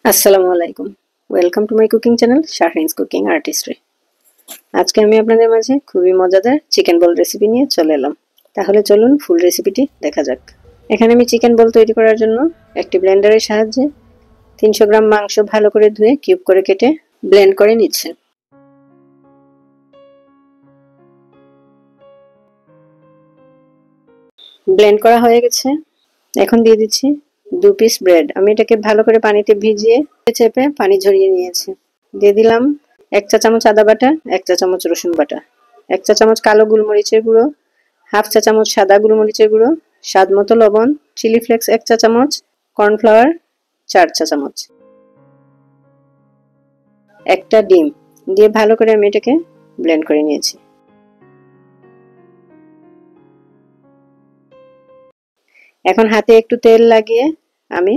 আসসালামু আলাইকুম। Welcome to my cooking channel Shahrin's cooking artistry. আজকে আমি আপনাদের মাঝে খুবই মজাদার চিকেন বল রেসিপি নিয়ে চলে এলাম। তাহলে চলুন ফুল রেসিপিটি দেখা যাক। এখানে আমি চিকেন বল তৈরি করার জন্য একটি ব্লেন্ডারের সাহায্যে 300 গ্রাম মাংস ভালো করে ধুয়ে কিউব করে কেটে ব্লেন্ড করে নিচ্ছি। ব্লেন্ড করা হয়ে গেছে। এখন দিয়ে দিচ্ছি 2 পিস ব্রেড। আমি এটাকে ভালো করে পানিতে ভিজিয়ে চেপে পানি ঝরিয়ে নিয়েছি। দিয়ে দিলাম 1 চা চামচ আদা বাটা, 1 চা চামচ রসুন বাটা, 1 চা চামচ কালো গোলমরিচের গুঁড়ো, হাফ চা চামচ সাদা গোলমরিচের গুঁড়ো, স্বাদ মতো লবণ, চিলি ফ্লেক্স 1 চা চামচ, কর্নফ্লাওয়ার 4 চা চামচ, একটা ডিম দিয়ে ভালো করে আমি এটাকে ব্লেন্ড করে নিয়েছি। এখন হাতে একটু তেল লাগিয়ে আমি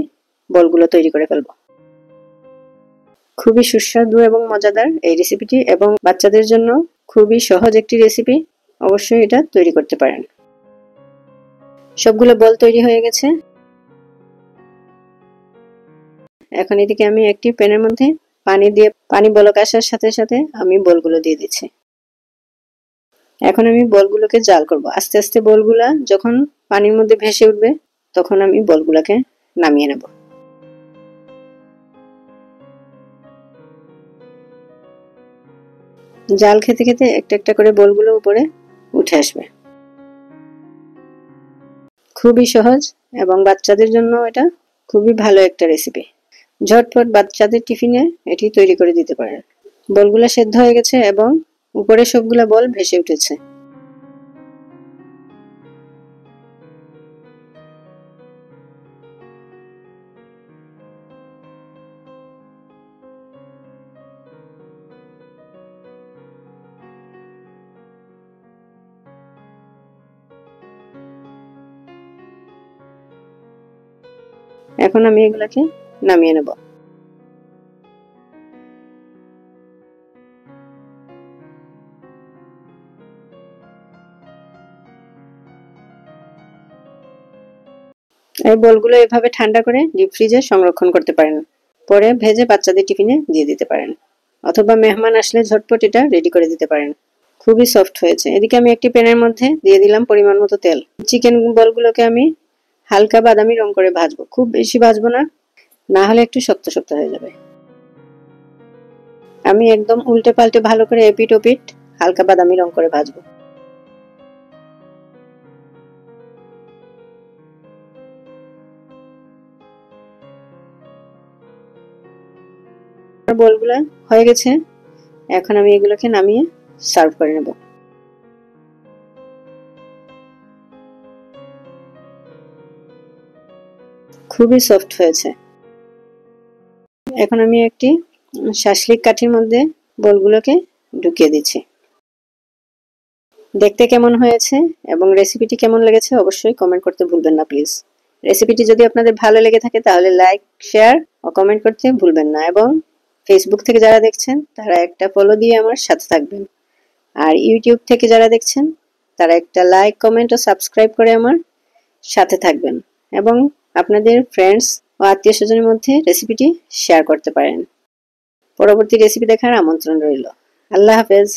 বলগুলো তৈরি করে ফেলবো। খুবই সুস্বাদু এবং মজাদার এই রেসিপিটি এবং বাচ্চাদের জন্য খুবই সহজ একটি রেসিপি। অবশ্যই এটা তৈরি করতে পারেন। সবগুলো বল তৈরি হয়ে গেছে। এখন এদিকে আমি একটি প্যানের মধ্যে পানি দিয়ে পানি বলক আসার সাথে সাথে আমি বলগুলো দিয়ে দিচ্ছি। এখন আমি বলগুলোকে জাল করব। আস্তে আস্তে বলগুলা যখন পানির মধ্যে ভেসে উঠবে তখন আমি বলগুলোকে নামিয়ে নেব। জাল খেতে খেতে একটা একটা করে বলগুলো উপরে উঠে আসবে। খুবই সহজ এবং বাচ্চাদের জন্য এটা খুবই ভালো একটা রেসিপি। ঝটপট বাচ্চাদের টিফিনে এটি তৈরি করে দিতে পারেন। বলগুলা সেদ্ধ হয়ে গেছে এবং উপরে সবগুলা বল ভেসে উঠেছে। এখন আমি এগুলাকে নামিয়ে নেব। এই বলগুলো এভাবে ঠান্ডা করে ডিপ ফ্রিজে সংরক্ষণ করতে পারেন। পরে ভেজে বাচ্চাদের টিফিনে দিয়ে দিতে পারেন, অথবা মেহমান আসলে ঝটপট এটা রেডি করে দিতে পারেন। খুবই সফট হয়েছে। এদিকে আমি একটি প্যানের মধ্যে দিয়ে দিলাম পরিমাণ মতো তেল। চিকেন বলগুলোকে আমি হালকা বাদামি রং করে ভাজবো, খুব বেশি ভাজবো না, না হলে একটু শক্ত শক্ত হয়ে যাবে। আমি একদম উল্টে পাল্টে ভালো করে এপিট ওপিট হালকা বাদামি রং করে ভাজবো। বলগুলো হয়ে গেছে। এখন আমি এগুলোকে নামিয়ে সার্ভ করে নেব। খুবই সফট হয়েছে। এখন আমি একটি শাসলিক কাঠির মধ্যে বলগুলোকে ঢুকিয়ে দিচ্ছি। দেখতে কেমন হয়েছে এবং রেসিপিটি কেমন লেগেছে অবশ্যই কমেন্ট করতে ভুলবেন না প্লিজ। রেসিপিটি যদি আপনাদের ভালো লেগে থাকে তাহলে লাইক, শেয়ার ও কমেন্ট করতে ভুলবেন না, এবং ফেসবুক থেকে যারা দেখছেন তারা একটা ফলো দিয়ে আমার সাথে থাকবেন, আর ইউটিউব থেকে যারা দেখছেন তারা একটা লাইক, কমেন্ট ও সাবস্ক্রাইব করে আমার সাথে থাকবেন, এবং আপনাদের ফ্রেন্ডস ও আত্মীয় স্বজনের মধ্যে রেসিপিটি শেয়ার করতে পারেন। পরবর্তী রেসিপি দেখার আমন্ত্রণ রইল। আল্লাহ হাফেজ।